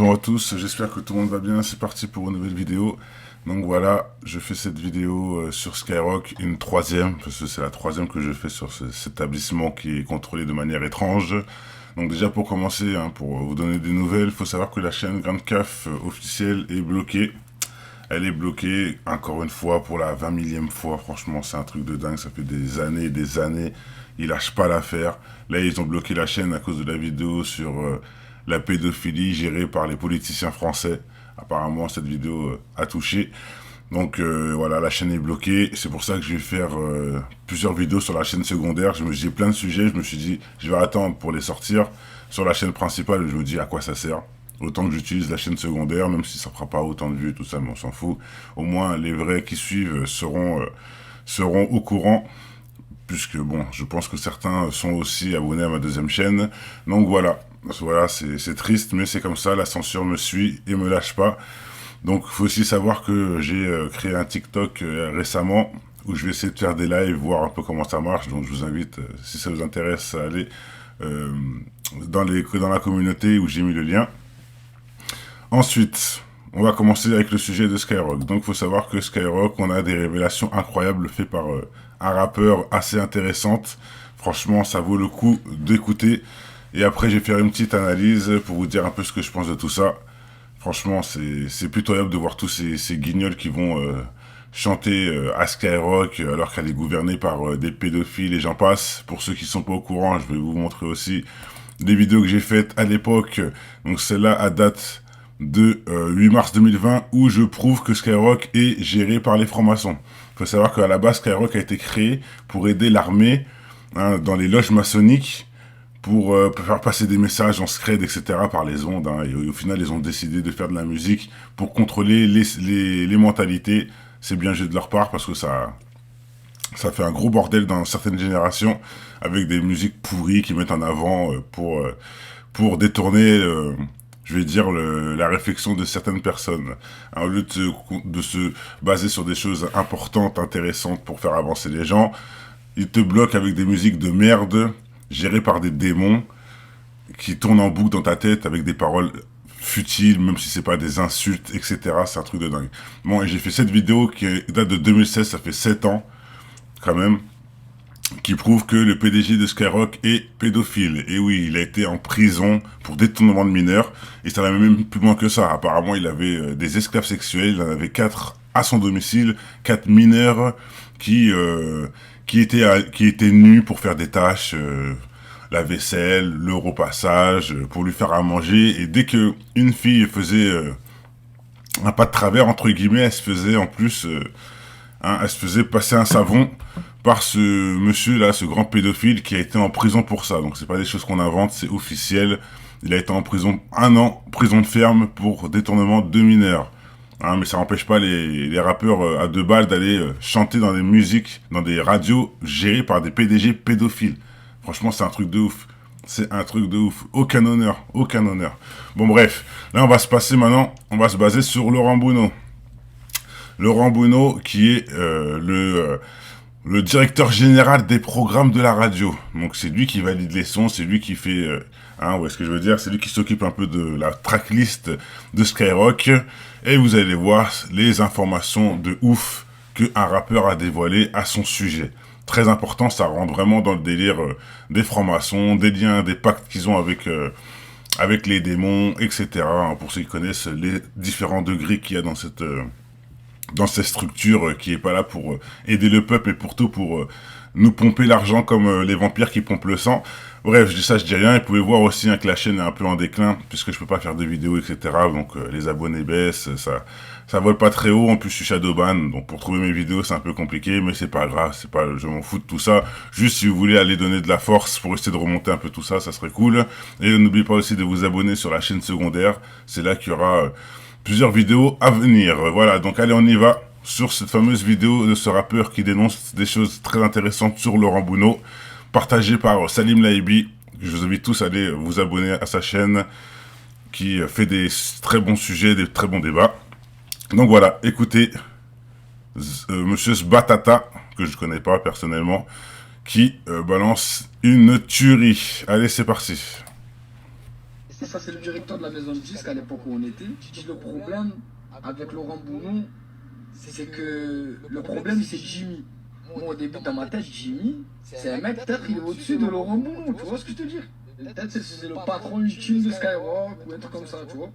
Bonjour à tous, j'espère que tout le monde va bien, c'est parti pour une nouvelle vidéo. Donc voilà, je fais cette vidéo sur Skyrock, une troisième, parce que c'est la troisième que je fais sur cet établissement qui est contrôlé de manière étrange. Donc déjà pour commencer, pour vous donner des nouvelles, il faut savoir que la chaîne Grande CAF officielle est bloquée. Elle est bloquée, encore une fois, pour la 20 millième fois. Franchement, c'est un truc de dingue, ça fait des années, ils lâchent pas l'affaire. Là, ils ont bloqué la chaîne à cause de la vidéo sur la pédophilie gérée par les politiciens français. Apparemment, cette vidéo a touché. Donc voilà, la chaîne est bloquée. C'est pour ça que je vais faire plusieurs vidéos sur la chaîne secondaire. J'ai plein de sujets. Je me suis dit, je vais attendre pour les sortir. Sur la chaîne principale, je me dis à quoi ça sert. Autant que j'utilise la chaîne secondaire, même si ça fera pas autant de vues, tout ça, mais on s'en fout. Au moins, les vrais qui suivent seront au courant. Puisque bon, je pense que certains sont aussi abonnés à ma deuxième chaîne. Donc voilà, c'est triste, mais c'est comme ça, la censure me suit et me lâche pas. Donc il faut aussi savoir que j'ai créé un TikTok récemment où je vais essayer de faire des lives, voir un peu comment ça marche. Donc je vous invite, si ça vous intéresse, à aller euh, dans la communauté où j'ai mis le lien. Ensuite, on va commencer avec le sujet de Skyrock. Donc il faut savoir que Skyrock, on a des révélations incroyables faites par un rappeur assez intéressante. Franchement, ça vaut le coup d'écouter. Et après, je vais faire une petite analyse pour vous dire un peu ce que je pense de tout ça. Franchement, c'est pitoyable de voir tous ces guignols qui vont chanter à Skyrock alors qu'elle est gouvernée par des pédophiles et j'en passe. Pour ceux qui sont pas au courant, je vais vous montrer aussi des vidéos que j'ai faites à l'époque. Donc celle-là à date de 8 mars 2020 où je prouve que Skyrock est géré par les francs-maçons. Il faut savoir qu'à la base, Skyrock a été créé pour aider l'armée dans les loges maçonniques pour faire passer des messages en scred, etc. par les ondes. Et au final, ils ont décidé de faire de la musique pour contrôler les mentalités. C'est bien joué de leur part parce que ça fait un gros bordel dans certaines générations avec des musiques pourries qui mettent en avant pour détourner, je vais dire, la réflexion de certaines personnes. Au lieu de se baser sur des choses importantes, intéressantes pour faire avancer les gens, ils te bloquent avec des musiques de merde gérées par des démons qui tournent en boucle dans ta tête avec des paroles futiles, même si c'est pas des insultes, etc. C'est un truc de dingue. Bon, et j'ai fait cette vidéo qui date de 2016, ça fait 7 ans, quand même, qui prouve que le PDG de Skyrock est pédophile. Et oui, il a été en prison pour détournement de mineurs, et ça va même plus loin que ça. Apparemment, il avait des esclaves sexuels, il en avait 4 à son domicile, 4 mineurs qui étaient nus pour faire des tâches, la vaisselle, le repassage, pour lui faire à manger. Et dès que une fille faisait un pas de travers, entre guillemets, elle se faisait en plus, elle se faisait passer un savon par ce monsieur-là, ce grand pédophile qui a été en prison pour ça. Donc c'est pas des choses qu'on invente, c'est officiel. Il a été en prison 1 an, prison de ferme pour détournement de mineurs. Mais ça n'empêche pas les rappeurs à 2 balles d'aller chanter dans des musiques, dans des radios gérées par des PDG pédophiles. Franchement, c'est un truc de ouf. C'est un truc de ouf. Aucun honneur, aucun honneur. Bon bref, là on va on va se baser sur Laurent Bounot. Laurent Bounot qui est le directeur général des programmes de la radio. Donc c'est lui qui valide les sons, c'est lui qui fait... où est-ce que je veux dire, c'est lui qui s'occupe un peu de la tracklist de Skyrock. Et vous allez voir les informations de ouf qu'un rappeur a dévoilées à son sujet. Très important, ça rentre vraiment dans le délire des francs-maçons, des liens, des pactes qu'ils ont avec les démons, etc. Pour ceux qui connaissent les différents degrés qu'il y a dans cette structure qui est pas là pour aider le peuple et surtout pour nous pomper l'argent comme les vampires qui pompent le sang. Bref, je dis ça, je dis rien. Et vous pouvez voir aussi que la chaîne est un peu en déclin puisque je peux pas faire de vidéos, etc. Donc les abonnés baissent, ça vole pas très haut. En plus, je suis shadowban, donc pour trouver mes vidéos, c'est un peu compliqué, mais c'est pas grave, je m'en fous de tout ça. Juste si vous voulez aller donner de la force pour essayer de remonter un peu tout ça, ça serait cool. Et n'oubliez pas aussi de vous abonner sur la chaîne secondaire. C'est là qu'il y aura plusieurs vidéos à venir. Voilà, donc allez, on y va sur cette fameuse vidéo de ce rappeur qui dénonce des choses très intéressantes sur Laurent Bounot, partagée par Salim Laibi. Je vous invite tous à aller vous abonner à sa chaîne qui fait des très bons sujets, des très bons débats. Donc voilà, écoutez Monsieur Sbatata, que je connais pas personnellement, qui balance une tuerie. Allez, c'est parti. Ça, c'est le directeur de la maison de disques à l'époque où on était. Je dis le problème avec Laurent Bounot, c'est que le problème, c'est Jimmy. Moi, au début, dans ma tête, Jimmy, c'est un mec, peut-être, il est au-dessus de Laurent Bounot. Tu vois ce que je te dis? Peut-être c'est le patron ultime de Skyrock ou un truc comme ça, tu vois.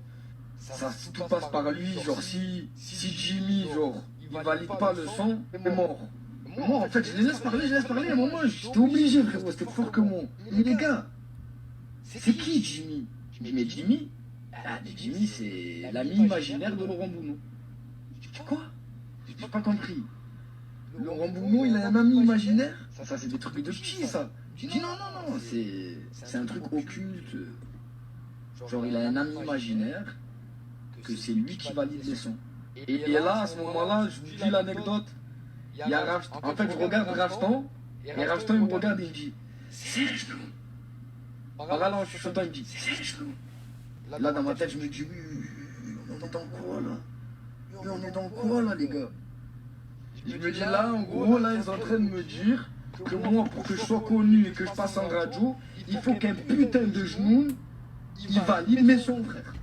Ça, tout passe par lui. Genre, si Jimmy, genre, il valide pas le son, il est mort. Moi, en fait, je les laisse parler. À un moment, j'étais obligé, frérot, c'était plus fort que moi. Mais les gars, c'est qui Jimmy? Je dis, mais Jimmy, Jimmy, c'est l'ami imaginaire de Laurent Bounot. Je dis, quoi? J'ai pas compris. Laurent Bounot, il a un ami imaginaire? Ça c'est des trucs de chi, ça. J'ai dit, non, c'est un truc occulte. Genre, il a un ami imaginaire, que c'est lui qui valide les sons. Et là, à ce moment-là, je vous dis l'anecdote. Il y a en fait, je regarde Rafton, et Rafton, il me regarde et il me dit, Serge Lou. Par là, je suis il me dit, Serge Lou. Là, dans ma tête, je me dis, oui, on est dans quoi, là? On est dans quoi, là, les gars? Je me dis, là, en gros, là, ils sont en train de me dire que moi, pour que je sois connu et que je passe en radio, il faut qu'un putain de genou, il valide mes sons, frère.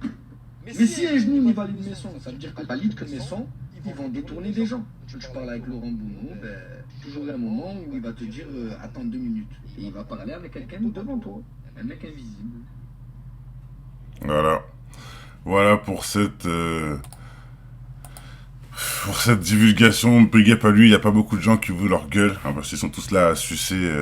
Mais si un genou, il valide mes sons, ça veut dire qu'il valide que mes sons, ils vont détourner des gens. Je parle avec Laurent Bounot, toujours un moment où il va te dire attends 2 minutes. Et il va parler avec quelqu'un devant toi, un mec invisible. Voilà pour cette divulgation. Big up à lui, il n'y a pas beaucoup de gens qui ouvrent leur gueule, parce qu'ils sont tous là à sucer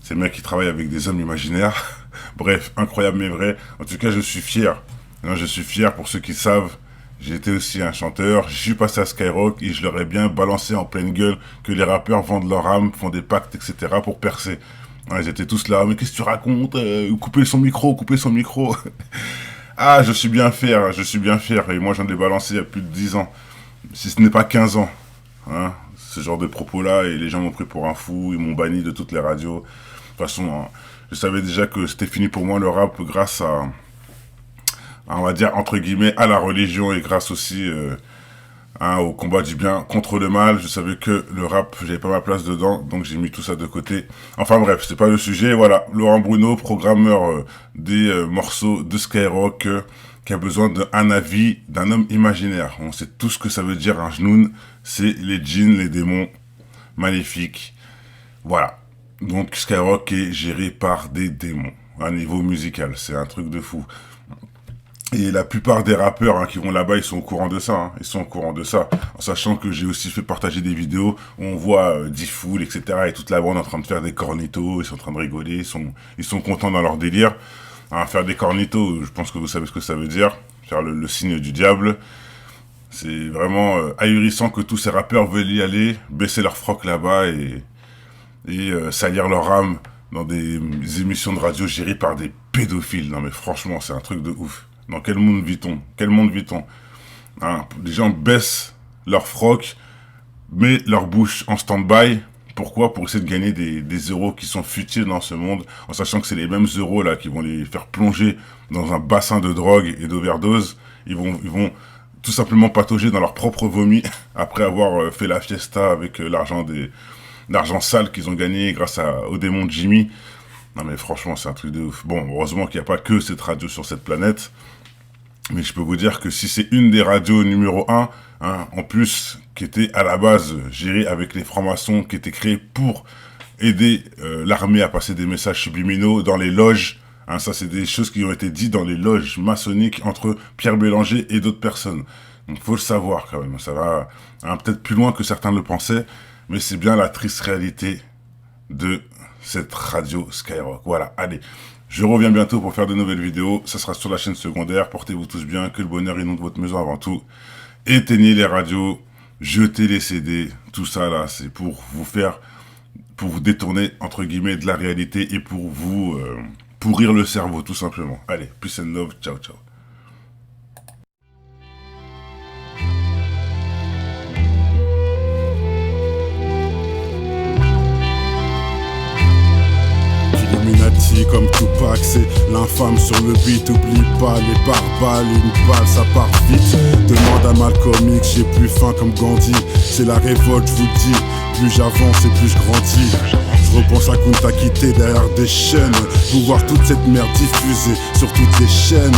ces mecs qui travaillent avec des hommes imaginaires. Bref, incroyable mais vrai. En tout cas, je suis fier. Je suis fier pour ceux qui savent. J'ai été aussi un chanteur, je suis passé à Skyrock et je leur ai bien balancé en pleine gueule que les rappeurs vendent leur âme, font des pactes, etc. pour percer. Ils étaient tous là, mais qu'est-ce que tu racontes? Coupez son micro. Ah, je suis bien fier. Et moi, j'en ai balancé il y a plus de 10 ans. Si ce n'est pas 15 ans. Ce genre de propos-là, et les gens m'ont pris pour un fou, ils m'ont banni de toutes les radios. De toute façon, je savais déjà que c'était fini pour moi le rap grâce à, on va dire, entre guillemets, à la religion et grâce aussi au combat du bien contre le mal. Je savais que le rap, j'avais pas ma place dedans, donc j'ai mis tout ça de côté. Enfin bref, c'est pas le sujet. Voilà, Laurent Bounot, programmeur des morceaux de Skyrock, qui a besoin d'un avis d'un homme imaginaire. On sait tout ce que ça veut dire un genoun, c'est les djinns, les démons maléfiques. Voilà. Donc Skyrock est géré par des démons, à niveau musical, c'est un truc de fou. Et la plupart des rappeurs qui vont là-bas, ils sont au courant de ça. Ils sont au courant de ça. En sachant que j'ai aussi fait partager des vidéos où on voit D-Fool, etc. Et toute la bande en train de faire des cornitos. Ils sont en train de rigoler. Ils sont contents dans leur délire. Faire des cornitos, je pense que vous savez ce que ça veut dire. Faire le signe du diable. C'est vraiment ahurissant que tous ces rappeurs veulent y aller, baisser leur froc là-bas et salir leur âme dans des émissions de radio gérées par des pédophiles. Non mais franchement, c'est un truc de ouf. Dans quel monde vit-on? Les gens baissent leur froc, mettent leur bouche en stand-by. Pourquoi? Pour essayer de gagner des euros qui sont futiles dans ce monde, en sachant que c'est les mêmes euros là qui vont les faire plonger dans un bassin de drogue et d'overdose. Ils vont tout simplement patauger dans leur propre vomi après avoir fait la fiesta avec l'argent sale qu'ils ont gagné grâce au démon de Jimmy. Non mais franchement, c'est un truc de ouf. Bon, heureusement qu'il n'y a pas que cette radio sur cette planète. Mais je peux vous dire que si c'est une des radios numéro 1, en plus, qui était à la base gérée avec les francs-maçons, qui était créée pour aider l'armée à passer des messages subliminaux dans les loges. Ça, c'est des choses qui ont été dites dans les loges maçonniques entre Pierre Bélanger et d'autres personnes. Donc, faut le savoir quand même. Ça va peut-être plus loin que certains le pensaient, mais c'est bien la triste réalité de cette radio Skyrock. Voilà, allez. Je reviens bientôt pour faire de nouvelles vidéos. Ça sera sur la chaîne secondaire. Portez-vous tous bien. Que le bonheur inonde votre maison avant tout. Éteignez les radios. Jetez les CD. Tout ça là, c'est pour vous détourner, entre guillemets, de la réalité et pour vous pourrir le cerveau, tout simplement. Allez, peace and love. Ciao, ciao. Comme Tupac, c'est l'infâme sur le beat. Oublie pas les barbares, une balle ça part vite. Demande à Malcolm X, j'ai plus faim comme Gandhi. C'est la révolte, je vous dis. Plus j'avance et plus je grandis. Je repense à Kunta Kinte derrière des chaînes, pour voir toute cette merde diffusée sur toutes les chaînes.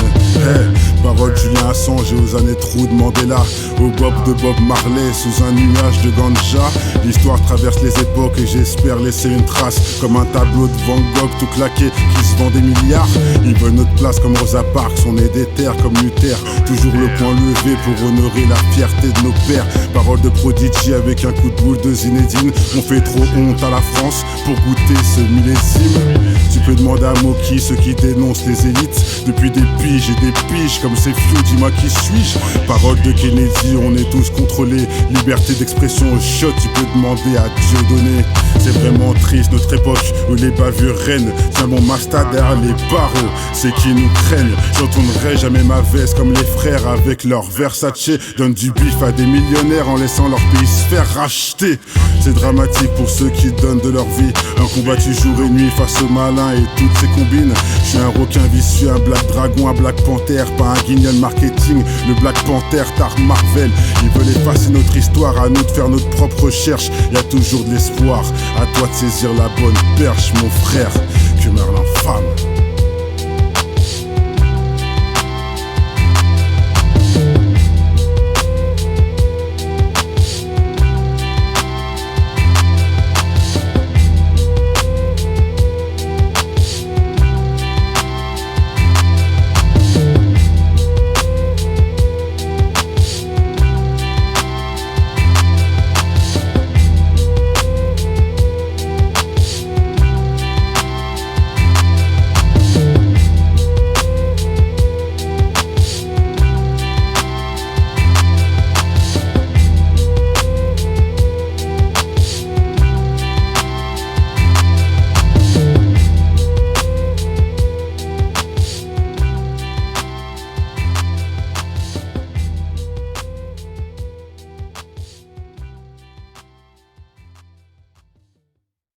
Parole Julien Assange et aux années trous de Mandela, au Bob de Bob Marley sous un nuage de ganja. L'histoire traverse les époques et j'espère laisser une trace, comme un tableau de Van Gogh tout claqué qui se vend des milliards. Ils veulent notre place comme Rosa Parks, on est des terres comme Luther, toujours le point levé pour honorer la fierté de nos pères. Parole de Prodigy avec un coup de boule de Zinedine, on fait trop honte à la France pour goûter ce millésime. Tu peux demander à Moki, ceux qui dénoncent les élites depuis des piges et des piges, comme c'est flou, dis-moi qui suis-je. Parole de Kennedy, on est tous contrôlés, liberté d'expression au shot, tu peux demander à Dieudonné. C'est vraiment triste notre époque où les bavures règnent. Tiens mon master derrière les barreaux, c'est qui nous craignent. J'entendrai jamais ma veste comme les frères avec leur Versace. Donnent du bif à des millionnaires en laissant leur pays se faire racheter. C'est dramatique pour ceux qui donnent de leur vie, un combattu jour et nuit face aux malins et toutes ces combines. Je suis un requin vicieux, un Black Dragon, un Black Panther, pas un guignol marketing. Le Black Panther, Tar Marvel, ils veulent effacer notre histoire, à nous de faire notre propre recherche. Y a toujours de l'espoir, à toi de saisir la bonne perche mon frère, que meurt l'infâme.